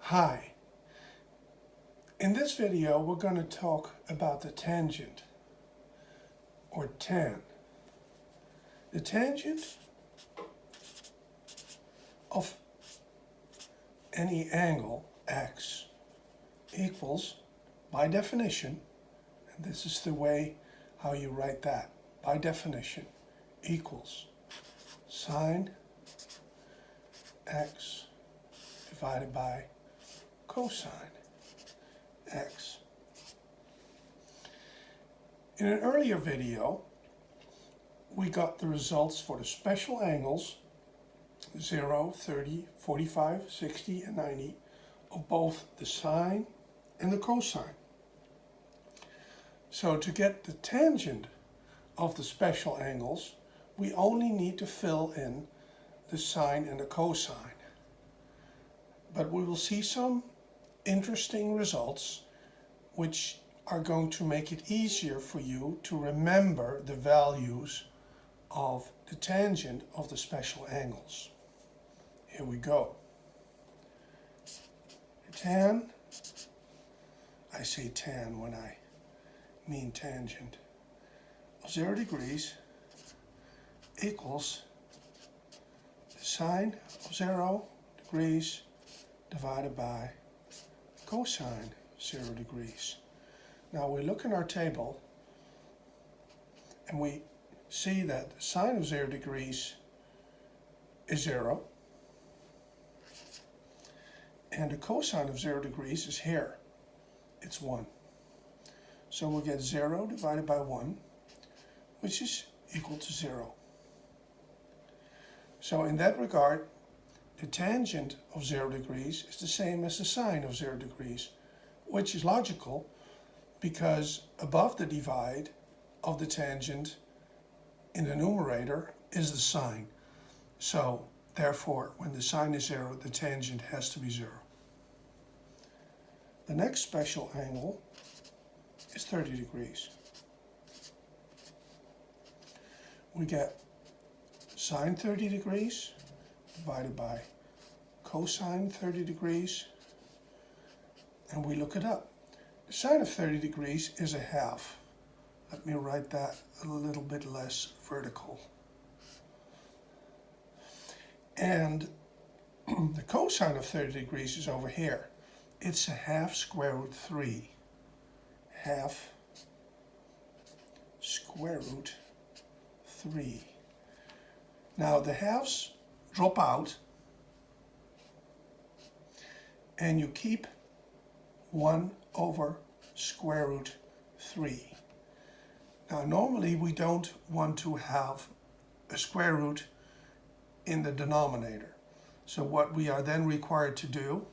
Hi. In this video, we're going to talk about the tangent, or tan. The tangent of any angle, x, equals, by definition, and this is the way how you write that, by definition, equals sine x divided by cosine x. In an earlier video, we got the results for the special angles 0, 30, 45, 60, and 90 of both the sine and the cosine. So to get the tangent of the special angles, we only need to fill in the sine and the cosine. But we will see some interesting results which are going to make it easier for you to remember the values of the tangent of the special angles. Here we go. Tan, I say tan when I mean tangent, of 0 degrees equals the sine of 0 degrees divided by cosine 0 degrees. Now we look in our table and we see that the sine of 0 degrees is 0 and the cosine of 0 degrees is here. It's 1. So we get 0 divided by 1, which is equal to 0. So in that regard, the tangent of 0 degrees is the same as the sine of 0 degrees, which is logical because above the divide of the tangent in the numerator is the sine. So therefore, when the sine is 0, the tangent has to be 0. The next special angle is 30 degrees. We get sine 30 degrees divided by cosine 30 degrees, and we look it up. The sine of 30 degrees is a half. Let me write that a little bit less vertical. And the cosine of 30 degrees is over here. It's a half square root 3. Half square root 3. Now the halves drop out and you keep 1 over square root 3. Now normally we don't want to have a square root in the denominator. So what we are then required to do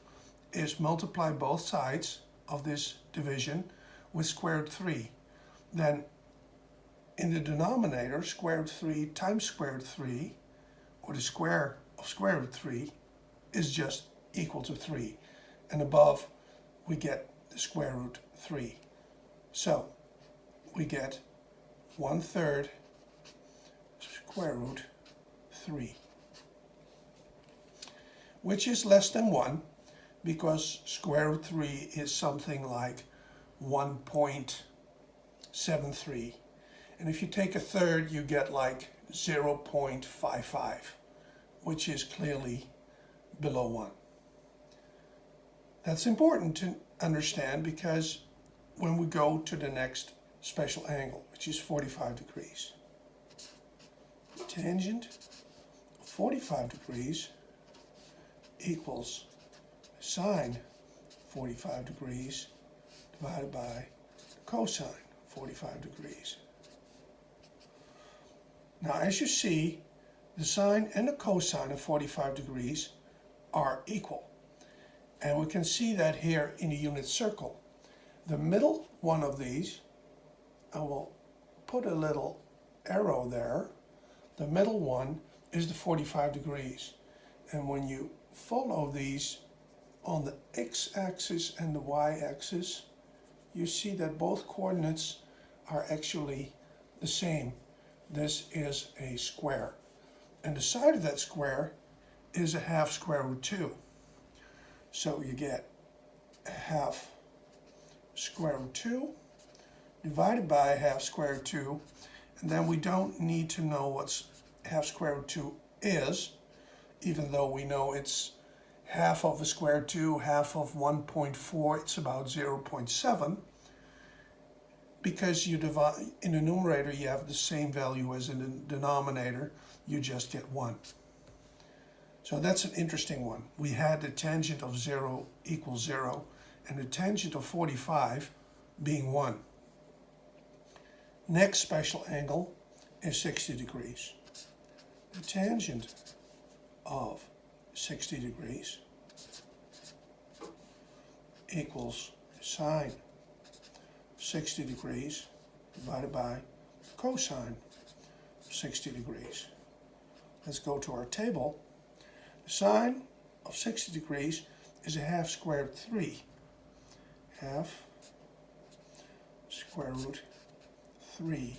is multiply both sides of this division with square root 3. Then in the denominator, square root 3 times square root 3, or the square of square root 3, is just equal to 3. And above, we get the square root 3. So we get 1/3 square root 3, which is less than 1, because square root 3 is something like 1.73. And if you take a third, you get like 0.55, which is clearly below 1. That's important to understand because when we go to the next special angle, which is 45 degrees, tangent of 45 degrees equals sine 45 degrees divided by cosine 45 degrees. Now, as you see, the sine and the cosine of 45 degrees are equal. And we can see that here in the unit circle. The middle one of these, I will put a little arrow there. The middle one is the 45 degrees. And when you follow these on the x-axis and the y-axis, you see that both coordinates are actually the same. This is a square. And the side of that square is a half square root 2. So you get half square root 2 divided by half square root 2, and then we don't need to know what half square root 2 is, even though we know it's half of a square root 2, half of 1.4, it's about 0.7, because you divide in the numerator you have the same value as in the denominator, you just get 1. So that's an interesting one. We had the tangent of 0 equals 0 and the tangent of 45 being 1. Next special angle is 60 degrees. The tangent of 60 degrees equals sine 60 degrees divided by cosine 60 degrees. Let's go to our table. The sine of 60 degrees is a half square root 3. Half square root 3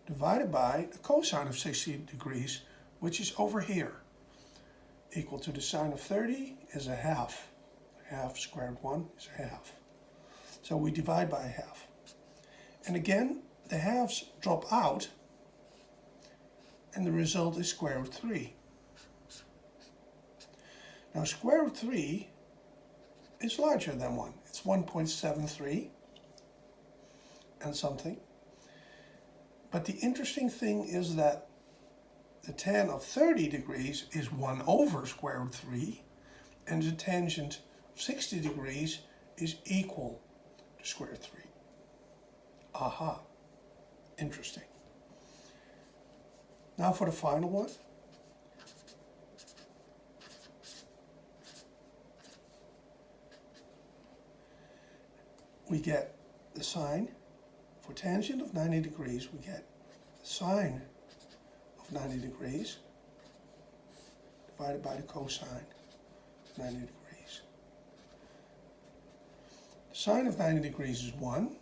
divided by the cosine of 60 degrees, which is over here, equal to the sine of 30 is a half. Half square root 1 is a half. So we divide by a half. And again, the halves drop out, and the result is square root 3. Now square root 3 is larger than 1. It's 1.73 and something. But the interesting thing is that the tan of 30 degrees is 1 over square root 3, and the tangent of 60 degrees is equal to square root 3. Aha, interesting. Now for the final one. We get the sine. For tangent of 90 degrees, we get the sine of 90 degrees divided by the cosine of 90 degrees. The sine of 90 degrees is 1,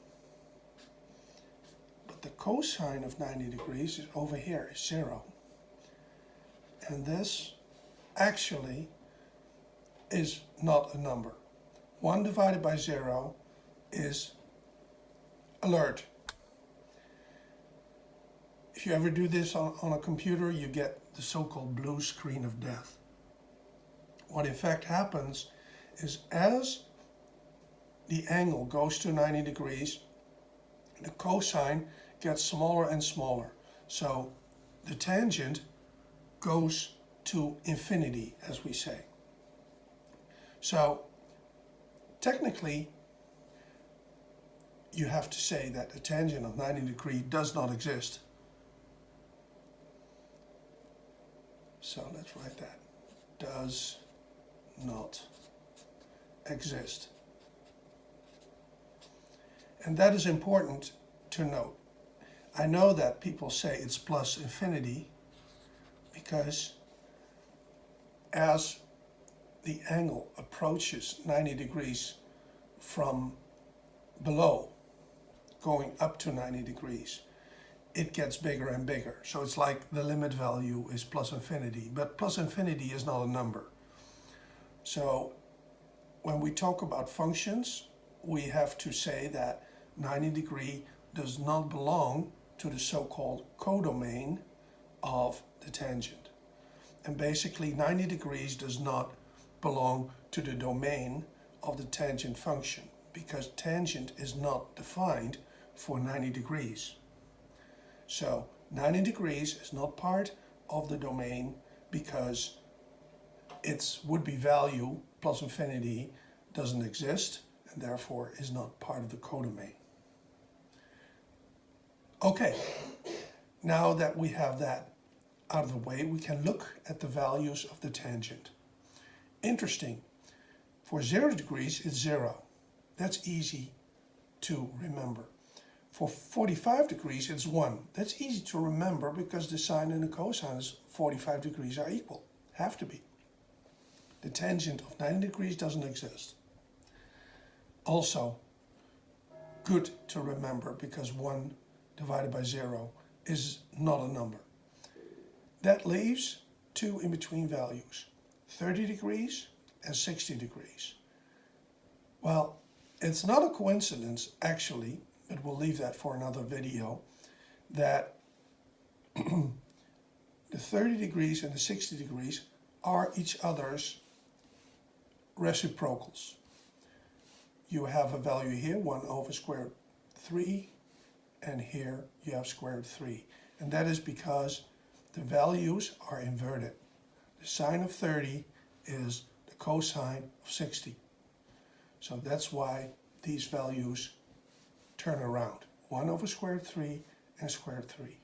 but the cosine of 90 degrees is over here, is 0. And this actually is not a number. 1 divided by 0 is alert. If you ever do this on a computer, you get the so-called blue screen of death. What in fact happens is as the angle goes to 90 degrees, the cosine gets smaller and smaller. So the tangent goes to infinity, as we say. So technically, you have to say that the tangent of 90 degrees does not exist. So let's write that. Does not exist. And that is important to note. I know that people say it's plus infinity because as the angle approaches 90 degrees from below, going up to 90 degrees, it gets bigger and bigger. So it's like the limit value is plus infinity, but plus infinity is not a number. So when we talk about functions, we have to say that 90 degree does not belong to the so-called codomain of the tangent. And basically 90 degrees does not belong to the domain of the tangent function, because tangent is not defined for 90 degrees. So 90 degrees is not part of the domain because its would-be value plus infinity doesn't exist and therefore is not part of the codomain. Okay, now that we have that out of the way, we can look at the values of the tangent. Interesting, for 0 degrees it's 0. That's easy to remember. For 45 degrees it's 1. That's easy to remember because the sine and the cosine of 45 degrees are equal. Have to be. The tangent of 90 degrees doesn't exist. Also, good to remember because 1 divided by 0 is not a number. That leaves two in-between values. 30 degrees and 60 degrees. Well, it's not a coincidence, actually, but we'll leave that for another video, that the 30 degrees and the 60 degrees are each other's reciprocals. You have a value here, 1 over square root 3, and here you have square root 3. And that is because the values are inverted. The sine of 30 is the cosine of 60. So that's why these values turn around. 1 over square root 3 and square root 3.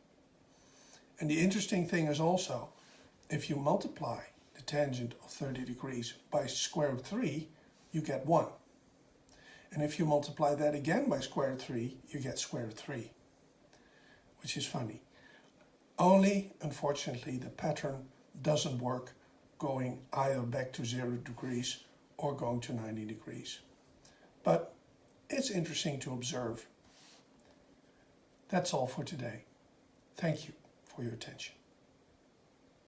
And the interesting thing is also, if you multiply the tangent of 30 degrees by square root 3, you get 1. And if you multiply that again by square root 3, you get square root 3, which is funny. Only, unfortunately, the pattern doesn't work going either back to 0 degrees or going to 90 degrees. But it's interesting to observe. That's all for today. Thank you for your attention.